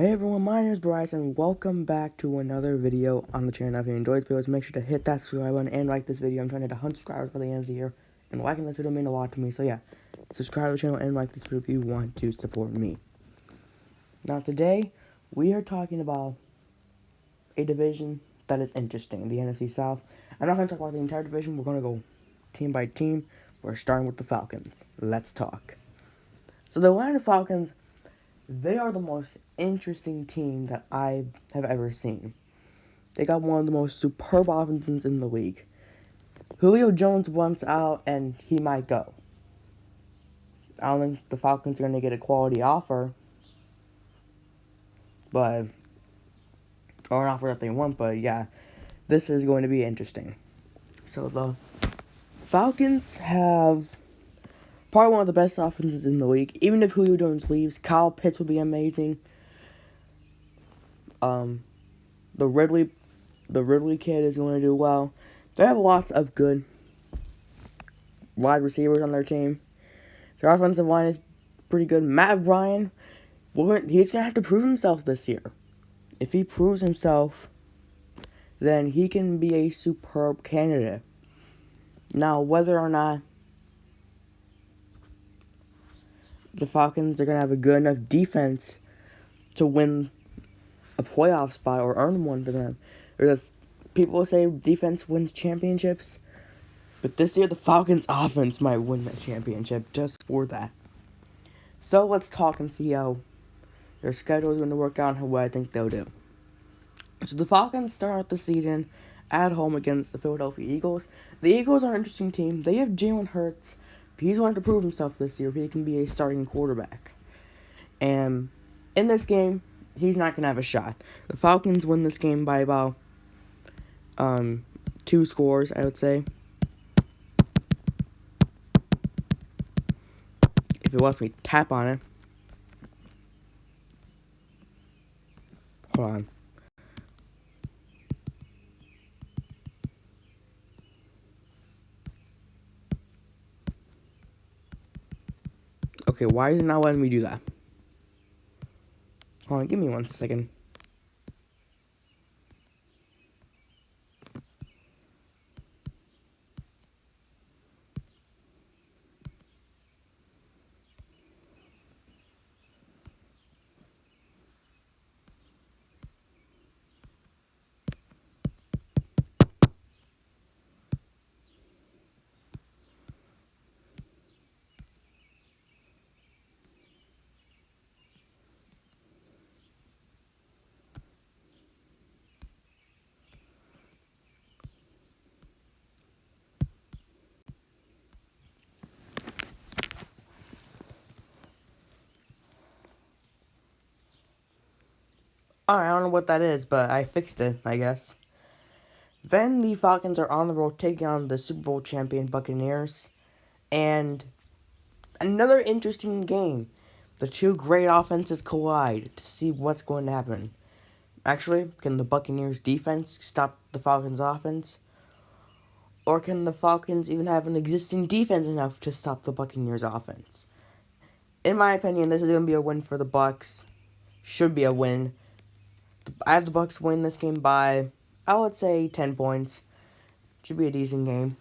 Hey everyone, my name is Bryce and welcome back to another video on the channel. If you enjoyed this video, make sure to hit that subscribe button and like this video. I'm trying to hit 100 subscribers by the end of the year, and liking this video means a lot to me. So yeah, subscribe to the channel and like this video if you want to support me. Now today, we are talking about a division that is interesting, the NFC South. I'm not going to talk about the entire division, we're going to go team by team. We're starting with the Falcons. Let's talk. So the Atlanta Falcons, they are the most interesting team that I have ever seen. They got one of the most superb offenses in the league. Julio Jones wants out, and he might go. I don't think the Falcons are going to get a quality offer, or an offer that they want, but yeah, this is going to be interesting. So the Falcons have probably one of the best offenses in the league. Even if Julio Jones leaves, Kyle Pitts will be amazing. The Ridley kid is going to do well. They have lots of good wide receivers on their team. Their offensive line is pretty good. Matt Ryan, he's going to have to prove himself this year. If he proves himself, then he can be a superb candidate. Now, whether or not the Falcons are going to have a good enough defense to win a playoff spot or earn one for them, because people say defense wins championships, but this year the Falcons' offense might win the championship just for that. So let's talk and see how their schedule is going to work out and what I think they'll do. So the Falcons start out the season at home against the Philadelphia Eagles. The Eagles are an interesting team. They have Jalen Hurts. He's wanted to prove himself this year if he can be a starting quarterback. And in this game, he's not going to have a shot. The Falcons win this game by about 2 scores, I would say. If it lets me tap on it. Hold on. Okay, why is it not letting me do that? Hold on, give me 1 second. Alright, I don't know what that is, but I fixed it, I guess. Then the Falcons are on the road taking on the Super Bowl champion Buccaneers. And another interesting game. The two great offenses collide to see what's going to happen. Actually, can the Buccaneers defense stop the Falcons offense? Or can the Falcons even have an existing defense enough to stop the Buccaneers offense? In my opinion, this is going to be a win for the Bucs. Should be a win. I have the Bucs win this game by, I would say, 10 points. Should be a decent game.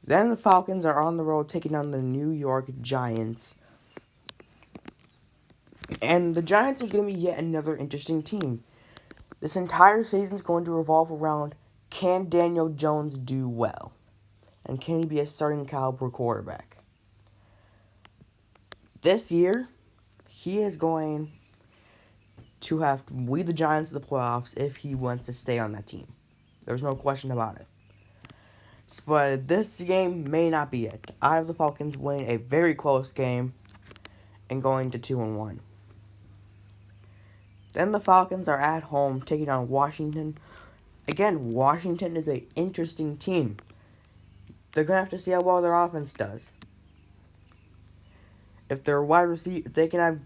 Then the Falcons are on the road taking on the New York Giants. And the Giants are going to be yet another interesting team. This entire season is going to revolve around, can Daniel Jones do well? And can he be a starting caliber quarterback? This year, he is going to have to lead the Giants to the playoffs if he wants to stay on that team. There's no question about it. But this game may not be it. I have the Falcons winning a very close game and going to 2-1. Then the Falcons are at home taking on Washington. Again, Washington is an interesting team. They're going to have to see how well their offense does. If their if they can have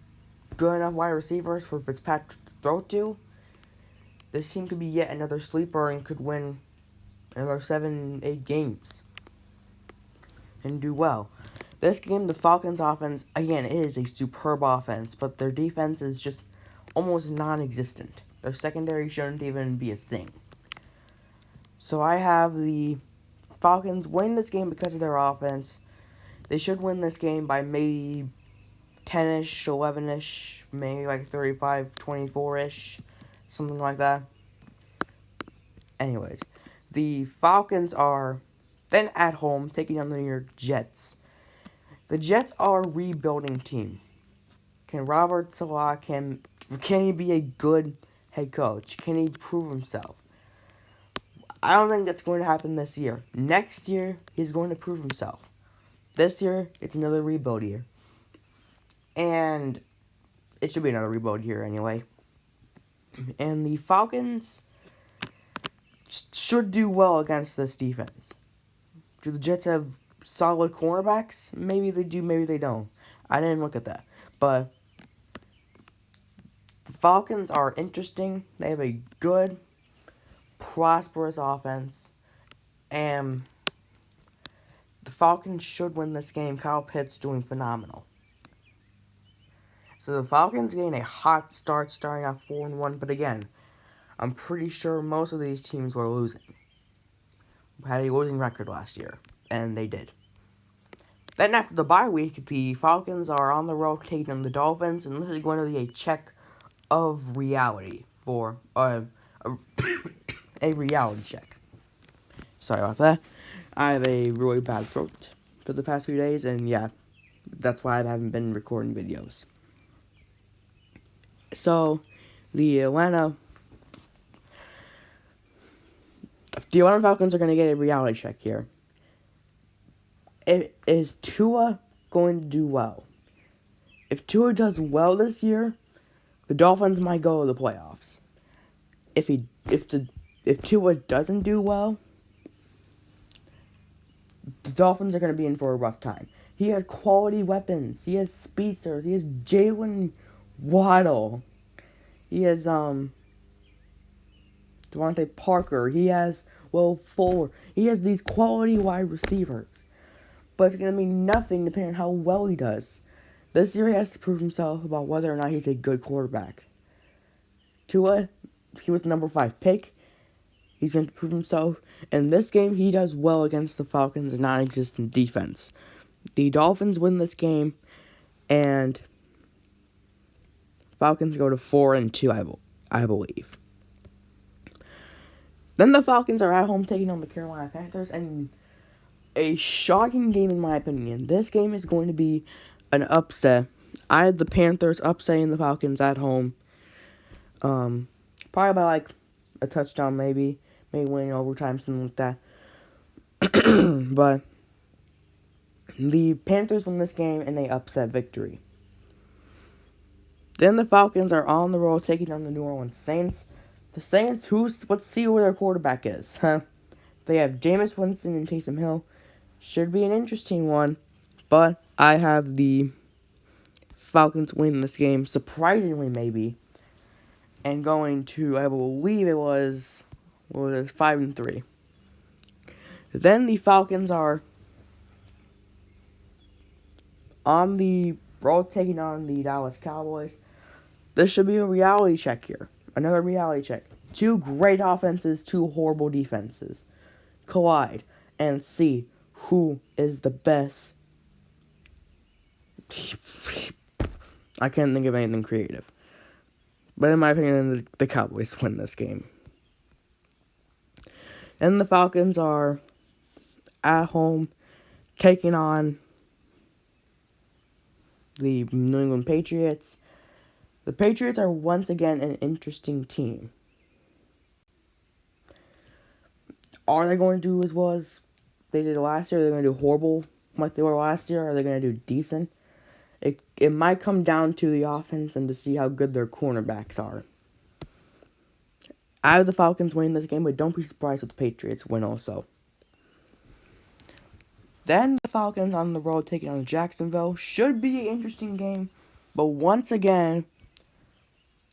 good enough wide receivers for Fitzpatrick to throw to, this team could be yet another sleeper and could win another 7-8 games and do well. This game, the Falcons offense, again, is a superb offense, but their defense is just almost non-existent. Their secondary shouldn't even be a thing. So I have the Falcons win this game because of their offense. They should win this game by maybe 10-ish, 11-ish, maybe like 35-24-ish, something like that. Anyways, the Falcons are then at home taking on the New York Jets. The Jets are a rebuilding team. Can Robert Saleh, can he be a good head coach? Can he prove himself? I don't think that's going to happen this year. Next year, he's going to prove himself. This year, it's another rebuild year. And it should be another rebuild year anyway. And the Falcons should do well against this defense. Do the Jets have solid cornerbacks? Maybe they do, maybe they don't. I didn't look at that. But the Falcons are interesting. They have a good, prosperous offense. And the Falcons should win this game. Kyle Pitts doing phenomenal. So the Falcons getting a hot start, starting off 4-1. But again, I'm pretty sure most of these teams were losing. Had a losing record last year, and they did. Then after the bye week, the Falcons are on the road taking on the Dolphins, and this is going to be a check of reality for a reality check. Sorry about that. I have a really bad throat for the past few days, and yeah, that's why I haven't been recording videos. So, the Atlanta Falcons are going to get a reality check here. Is Tua going to do well? If Tua does well this year, the Dolphins might go to the playoffs. If Tua doesn't do well, the Dolphins are going to be in for a rough time. He has quality weapons. He has speedsters. He has Jalen Waddle. He has Devontae Parker. He has Will Fuller. He has these quality wide receivers. But it's going to mean nothing depending on how well he does. This year he has to prove himself about whether or not he's a good quarterback. Tua, he was the number 5 pick. He's going to prove himself. In this game, he does well against the Falcons' non-existent defense. The Dolphins win this game, and Falcons go to 4-2, I believe. Then the Falcons are at home taking on the Carolina Panthers, and a shocking game in my opinion. This game is going to be an upset. I had the Panthers upsetting the Falcons at home. Probably by like a touchdown, maybe winning overtime, something like that. But the Panthers win this game and they upset victory. Then the Falcons are on the road taking on the New Orleans Saints. The Saints, let's see who their quarterback is. They have Jameis Winston and Taysom Hill. Should be an interesting one, but I have the Falcons win this game, surprisingly maybe, and going to, I believe it was 5-3. Then the Falcons are on the road taking on the Dallas Cowboys. This should be a reality check here. Another reality check. 2 great offenses, 2 horrible defenses collide and see who is the best. I can't think of anything creative. But in my opinion, the Cowboys win this game. Then the Falcons are at home taking on the New England Patriots. The Patriots are once again an interesting team. Are they going to do as well as they did last year? Are they going to do horrible like they were last year? Or are they going to do decent? It might come down to the offense and to see how good their cornerbacks are. I have the Falcons winning this game, but don't be surprised if the Patriots win also. Then the Falcons on the road taking on Jacksonville. Should be an interesting game, but once again,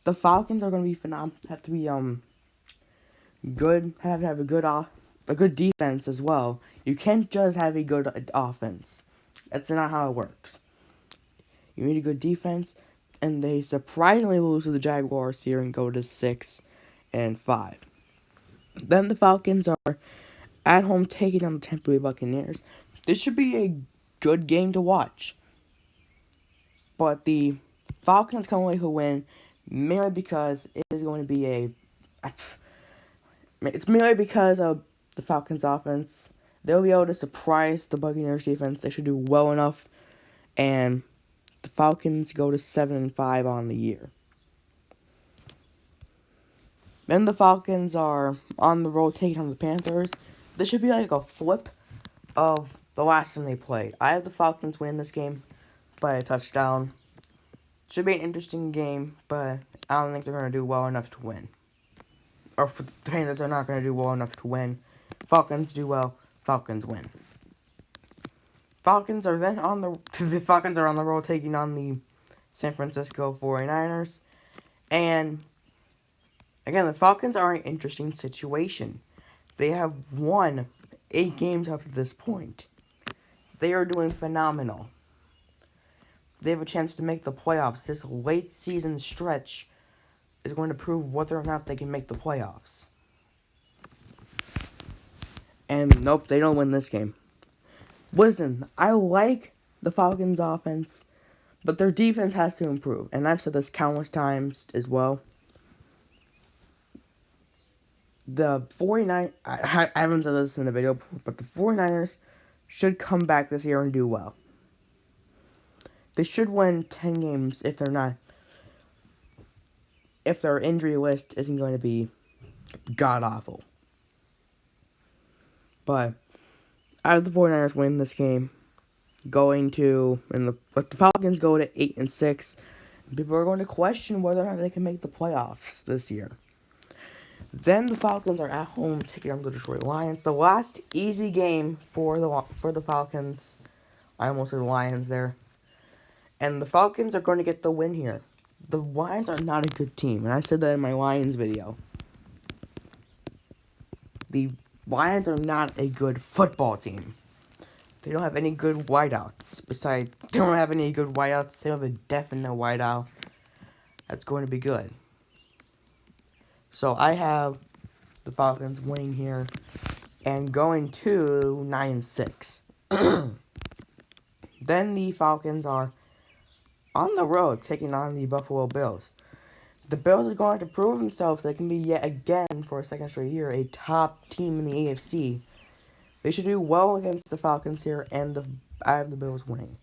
the Falcons are going to be phenomenal. Have to be good. Have to have a good defense as well. You can't just have a good offense. That's not how it works. You need a good defense, and they surprisingly lose to the Jaguars here and go to 6-5. Then the Falcons are at home taking on the Tampa Bay Buccaneers. This should be a good game to watch. But the Falcons come away who win merely because it is going to be it's merely because of the Falcons offense. They'll be able to surprise the Buccaneers defense. They should do well enough. And the Falcons go to 7-5 on the year. Then the Falcons are on the road taking on the Panthers. This should be like a flip of the last time they played. I have the Falcons win this game by a touchdown. Should be an interesting game, but I don't think they're going to do well enough to win. Or for the Panthers are not going to do well enough to win. Falcons do well. Falcons win. Falcons are then on the Falcons are on the road taking on the San Francisco 49ers. And again, the Falcons are an interesting situation. They have won 8 games up to this point. They are doing phenomenal. They have a chance to make the playoffs. This late season stretch is going to prove whether or not they can make the playoffs. And nope, they don't win this game. Listen, I like the Falcons' offense, but their defense has to improve. And I've said this countless times as well. The 49ers, I haven't said this in a video before, but the 49ers should come back this year and do well. They should win 10 games if their injury list isn't going to be god-awful. But I have the 49ers win this game. The Falcons go to 8-6. People are going to question whether or not they can make the playoffs this year. Then the Falcons are at home taking on the Detroit Lions. The last easy game for the Falcons. I almost said Lions there. And the Falcons are going to get the win here. The Lions are not a good team, and I said that in my Lions video. The Lions are not a good football team. They don't have any good wideouts. Besides, they don't have any good wideouts. They don't have a definite wideout that's going to be good. So I have the Falcons winning here and going to 9-6. Then the Falcons are on the road taking on the Buffalo Bills. The Bills are going to prove themselves they can be yet again for a second straight year a top team in the AFC. They should do well against the Falcons here, and I have the Bills winning.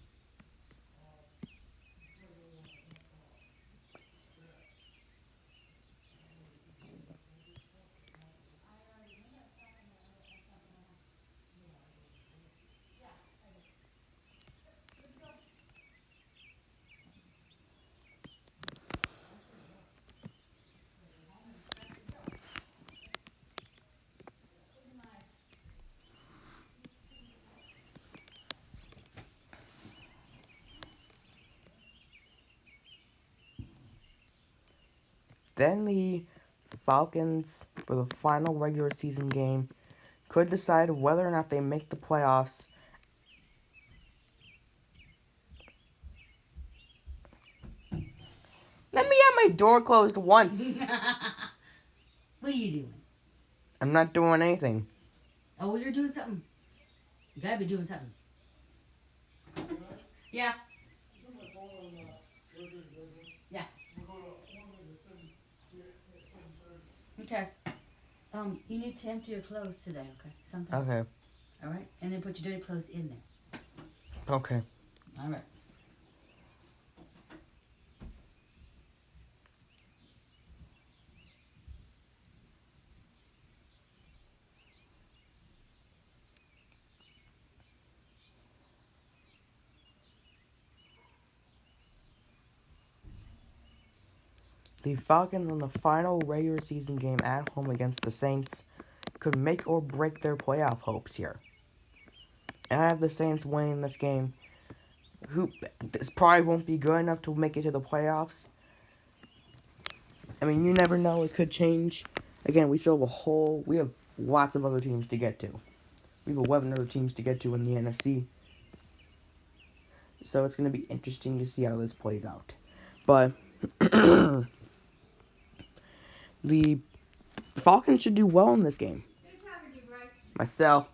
Then the Falcons, for the final regular season game, could decide whether or not they make the playoffs. Let me have my door closed once. What are you doing? I'm not doing anything. Oh, you're doing something. You gotta be doing something. Yeah. Yeah. Okay. You need to empty your clothes today, okay? Sometime. Okay. All right? And then put your dirty clothes in there. Okay. All right. The Falcons in the final regular season game at home against the Saints could make or break their playoff hopes here. And I have the Saints winning this game. This probably won't be good enough to make it to the playoffs. I mean, you never know. It could change. Again, we have lots of other teams to get to. We have 11 other teams to get to in the NFC. So it's going to be interesting to see how this plays out. But the Falcons should do well in this game. Who are you talking to, Bryce? Myself.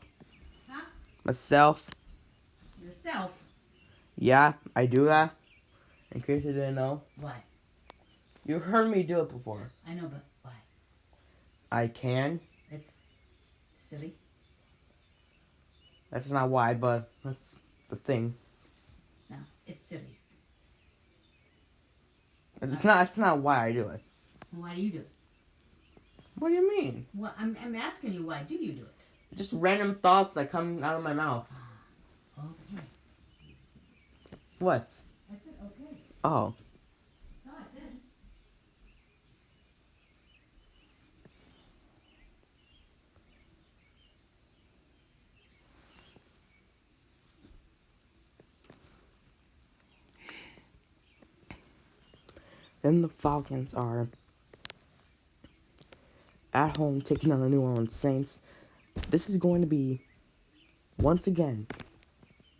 Huh? Myself. Yourself? Yeah, I do that. In case you didn't know. Why? You heard me do it before. I know, but why? I can. It's silly. That's not why, but that's the thing. No, it's silly. It's not why I do it. Why do you do it? What do you mean? Well, I'm asking you, why do you do it? Just random thoughts that come out of my mouth. Okay. What? I said okay. Oh. No, I didn't. Then the Falcons are at home taking on the New Orleans Saints. This is going to be, once again,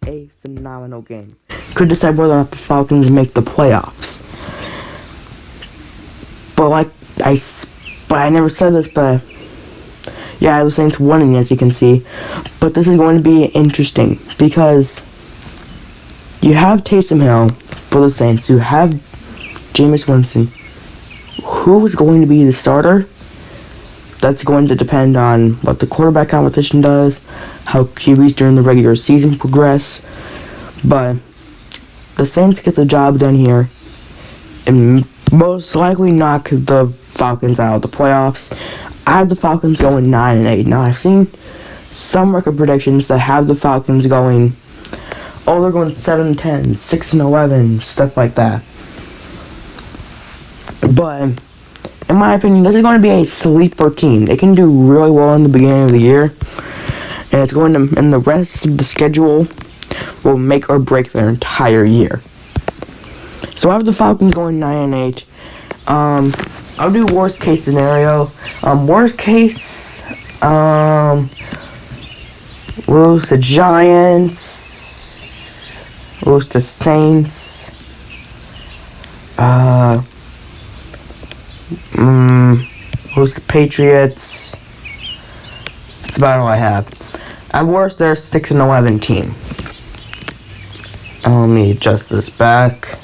a phenomenal game. Could decide whether or not the Falcons make the playoffs. But I never said this, but yeah, the Saints winning, as you can see. But this is going to be interesting because you have Taysom Hill for the Saints. You have Jameis Winston. Who is going to be the starter? That's going to depend on what the quarterback competition does, how QBs during the regular season progress. But the Saints get the job done here and most likely knock the Falcons out of the playoffs. I have the Falcons going 9-8. Now, I've seen some record predictions that have the Falcons going, they're going 7-10, 6-11, stuff like that. But in my opinion, this is going to be a sleeper team. They can do really well in the beginning of the year, and it's going to, and the rest of the schedule will make or break their entire year. So I have the Falcons going 9-8. I'll do worst case scenario. Worst case, lose the Giants, lose the Saints, lose the Patriots. That's about all I have. At worst, they're a 6-11 team. Let me adjust this back.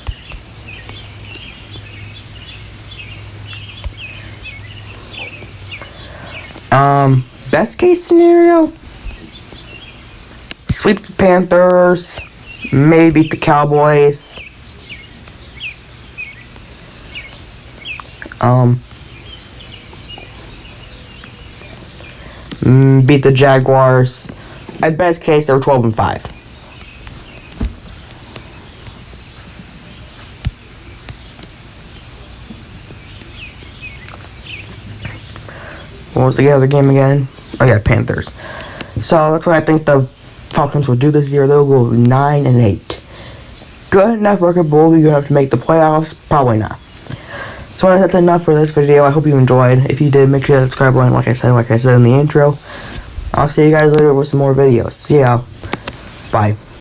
Best case scenario, sweep the Panthers, maybe beat the Cowboys. Beat the Jaguars. At best case, they're 12-5. What was the other game again? Oh yeah, Panthers. So that's what I think the Falcons will do this year. They'll go 9-8. Good enough record, but will be good enough to make the playoffs? Probably not. So that's enough for this video. I hope you enjoyed. If you did, make sure to subscribe button, like I said in the intro. I'll see you guys later with some more videos. See ya. Bye.